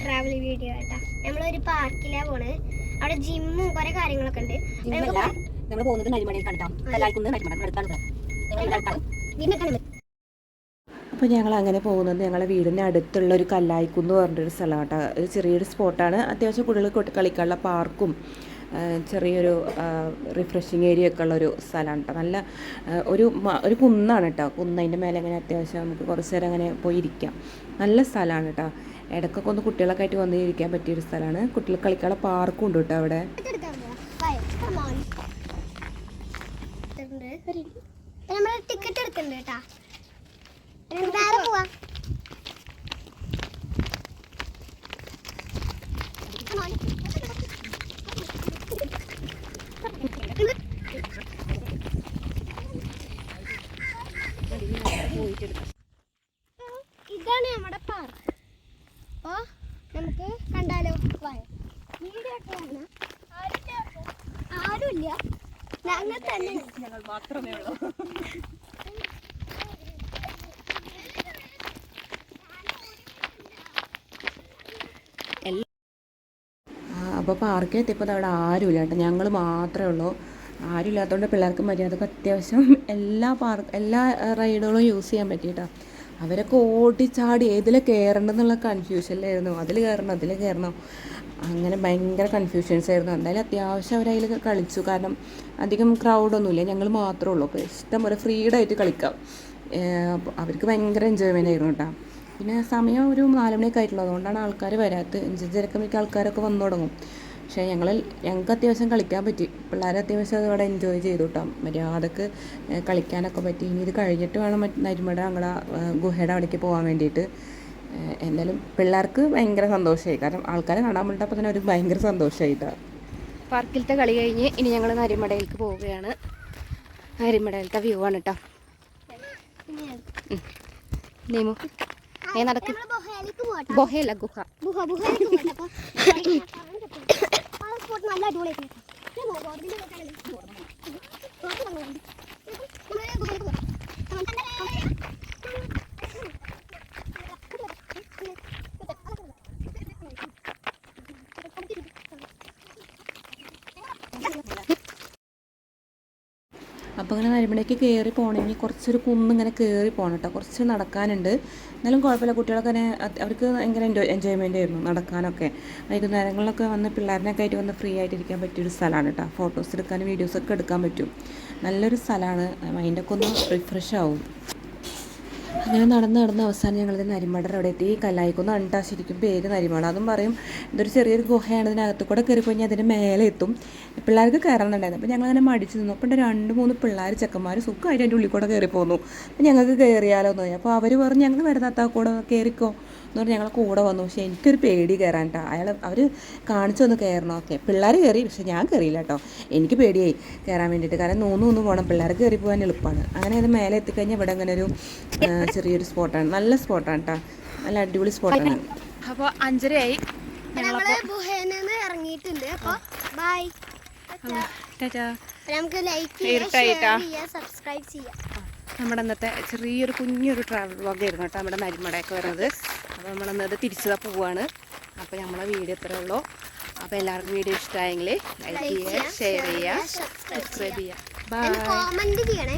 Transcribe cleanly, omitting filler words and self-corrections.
Travel video ആയിട്ടാ. നമ്മളൊരു പാർക്കിലാ പോണ്. അവിടെ ജിമ്മും കുറെ കാര്യങ്ങളൊക്കെ ഉണ്ട്. നമ്മൾ പോകുന്നത് നരിമടയിൽ കണ്ടാം. കല്ലായിക്കുന്നത് നരിമട അടുത്താണ്. അപ്പോൾ ഞങ്ങൾ അങ്ങനെ പോകുന്നത് ഞങ്ങളുടെ വീടിൻ്റെ അടുത്തുള്ള ഒരു കല്ലായിക്കുന്ന് പറഞ്ഞൊരു സ്ഥലമാട്ടോ. ഒരു ചെറിയൊരു സ്പോട്ടാണ്. അത്യാവശ്യം കുട്ടികൾക്ക് കളിക്കാനുള്ള പാർക്കും ചെറിയൊരു റിഫ്രഷിങ് ഏരിയ ഒക്കെ ഉള്ളൊരു സ്ഥലമാണ് കേട്ടോ. നല്ല ഒരു കുന്നാണ് കേട്ടോ. കുന്നതിൻ്റെ മേലെ അങ്ങനെ അത്യാവശ്യം നമുക്ക് കുറച്ച് നേരം അങ്ങനെ പോയി ഇരിക്കാം. നല്ല സ്ഥലമാണ് കേട്ടോ. ഇടയ്ക്കൊക്കെ ഒന്ന് കുട്ടികളൊക്കെ ആയിട്ട് വന്ന് ഇരിക്കാൻ പറ്റിയൊരു സ്ഥലമാണ്. കുട്ടികൾ കളിക്കാനുള്ള പാർക്കും ഉണ്ട് കേട്ടോ അവിടെ. ടിക്കറ്റ് എടുക്കണ്ട് കേട്ടാ. പോവാ. ഇതാണ് നമ്മുടെ പാർക്ക്. അപ്പൊ നമുക്ക് കണ്ടാലോ? ആരുമില്ല, ഞങ്ങൾ തന്നെ, ഞങ്ങൾ മാത്രമേ ഉള്ളൂ. അപ്പോൾ പാർക്കിൽ എത്തിയപ്പോൾ അവിടെ ആരുമില്ല കേട്ടോ. ഞങ്ങൾ മാത്രമേ ഉള്ളൂ. ആരും ഇല്ലാത്തതുകൊണ്ട് പിള്ളേർക്ക് മര്യാദക്ക് അത്യാവശ്യം എല്ലാ റൈഡുകളും യൂസ് ചെയ്യാൻ പറ്റി കേട്ടോ. അവരൊക്കെ ഓടിച്ചാടി ഏതിൽ കയറണമെന്നുള്ള കൺഫ്യൂഷനിലായിരുന്നു. അതിൽ കയറണം അങ്ങനെ ഭയങ്കര കൺഫ്യൂഷൻസ് ആയിരുന്നു. എന്തായാലും അത്യാവശ്യം അവരതിൽ കളിച്ചു. കാരണം അധികം ക്രൗഡൊന്നുമില്ല, ഞങ്ങൾ മാത്രമേ ഉള്ളൂ. അപ്പോൾ ഇഷ്ടം പോലെ ഫ്രീഡായിട്ട് കളിക്കാം. അവർക്ക് ഭയങ്കര എൻജോയ്മെൻ്റ് ആയിരുന്നു കേട്ടോ. പിന്നെ സമയം ഒരു 4 മണിയൊക്കെ ആയിട്ടുള്ളൂ. അതുകൊണ്ടാണ് ആൾക്കാർ വരാത്തത്. 5:30 മണിക്ക് ആൾക്കാരൊക്കെ വന്നു തുടങ്ങും. പക്ഷേ ഞങ്ങൾക്ക് അത്യാവശ്യം കളിക്കാൻ പറ്റി. പിള്ളേരെ അത്യാവശ്യം അതവിടെ എൻജോയ് ചെയ്തു കേട്ടോ. മര്യാദക്ക് കളിക്കാനൊക്കെ പറ്റി. ഇനി ഇത് കഴിഞ്ഞിട്ട് വേണം നരിമട ഞങ്ങളുടെ ഗുഹയുടെ അവിടേക്ക് പോകാൻ വേണ്ടിയിട്ട്. എന്തായാലും പിള്ളേർക്ക് ഭയങ്കര സന്തോഷമായി. കാരണം ആൾക്കാരെ കാണാൻ വേണ്ടിയിട്ടപ്പോൾ തന്നെ ഒരു ഭയങ്കര സന്തോഷമായിട്ടാണ്. പാർക്കിലത്തെ കളി കഴിഞ്ഞ് ഇനി ഞങ്ങൾ നരിമടയിലേക്ക് പോവുകയാണ്. നരിമടയിലത്തെ വ്യൂ ആണ് കേട്ടോ. നീമു നടക്ക്. ബൊഹയല്ല, ഗുഹ. നല്ല അടിപൊളി. അപ്പോൾ ഇങ്ങനെ നരിമടയ്ക്ക് കയറി പോകണമെങ്കിൽ കുറച്ചൊരു കുന്നിങ്ങനെ കയറി പോകണം കേട്ടോ. കുറച്ച് നടക്കാനുണ്ട്. എന്നാലും കുഴപ്പമില്ല. കുട്ടികളൊക്കെ അവർക്ക് ഭയങ്കര എൻജോയ്മെൻ്റ് ആയിരുന്നു നടക്കാനൊക്കെ. വൈകുന്നേരങ്ങളിലൊക്കെ വന്ന് പിള്ളേരിനൊക്കെ ആയിട്ട് വന്ന് ഫ്രീ ആയിട്ടിരിക്കാൻ പറ്റിയൊരു സ്ഥലമാണ് കേട്ടോ. ഫോട്ടോസ് എടുക്കാനും വീഡിയോസൊക്കെ എടുക്കാൻ പറ്റും. നല്ലൊരു സ്ഥലമാണ്. മൈൻഡൊക്കെ ഒന്ന് റിഫ്രഷ് ആവും. അങ്ങനെ നടന്ന് അവസാനം ഞങ്ങളിത് നരിമടയുടെ അവിടെ എത്തി. കല്ലായിക്കുന്ന് കണ്ടാൽ ശരിക്കും പേര് നരിമട അതും പറയും. ഇതൊരു ചെറിയൊരു ഗുഹയാണ്. ഇതിനകത്ത് കൂടെ കയറി കഴിഞ്ഞാൽ അതിൻ്റെ മേലെ എത്തും. പിള്ളേർക്ക് കയറുന്നുണ്ടായിരുന്നു. അപ്പോൾ ഞങ്ങളങ്ങനെ മടിച്ച് നിന്നു. അപ്പോൾ 2-3 പിള്ളേർ ചെക്കന്മാർ സുഖമായിട്ട് അതിൻ്റെ ഉള്ളിൽ കൂടെ കയറി പോന്നു. അപ്പോൾ ഞങ്ങൾക്ക് കയറിയാലോ എന്ന് പറഞ്ഞു. അപ്പോൾ അവർ പറഞ്ഞു ഞങ്ങൾ വരുന്നാത്ത കൂടെ കയറിക്കോ എന്ന് പറഞ്ഞ് ഞങ്ങൾ കൂടെ വന്നു. പക്ഷേ എനിക്കൊരു പേടി കയറാൻ കേട്ടോ. അവർ കാണിച്ചു വന്ന് കയറണം. ഓക്കെ, പിള്ളേർ കയറി, പക്ഷേ ഞാൻ കയറിയില്ല കേട്ടോ. എനിക്ക് പേടിയായി കയറാൻ വേണ്ടിയിട്ട്. കാരണം 3 പോകണം. പിള്ളേർക്ക് കയറി പോകാൻ എളുപ്പമാണ്. അങ്ങനെ അത് മേലെ എത്തിക്കഴിഞ്ഞാൽ ഇവിടെ അങ്ങനെ ഒരു ചെറിയൊരു സ്പോട്ടാണ്. നല്ല സ്പോട്ടാണ് കേട്ടോ. നല്ല അടിപൊളി സ്പോട്ടാണ്. അപ്പോൾ 5:30 ആയി. ഇറങ്ങിയിട്ടുണ്ട്. അപ്പോൾ ബൈ. നമുക്ക് ലൈക്ക് സബ്സ്ക്രൈബ് ചെയ്യാം. നമ്മുടെ ഇന്നത്തെ ചെറിയൊരു കുഞ്ഞൊരു ട്രാവൽ വ്ളോഗ് ആയിരുന്നു കേട്ടോ. നമ്മുടെ നരിമടയൊക്കെ വരുന്നത്. അപ്പോൾ നമ്മളന്നത് തിരിച്ചതാ പോവുകയാണ്. അപ്പോൾ നമ്മളെ വീഡിയോ ഇത്രയേ ഉള്ളൂ. അപ്പോൾ എല്ലാവർക്കും വീഡിയോ ഇഷ്ടമായെങ്കിൽ ലൈക്ക് ചെയ്യുക, ഷെയർ ചെയ്യുക, സബ്സ്ക്രൈബ് ചെയ്യുക. ബൈ. കമന്റ് ചെയ്യണേ.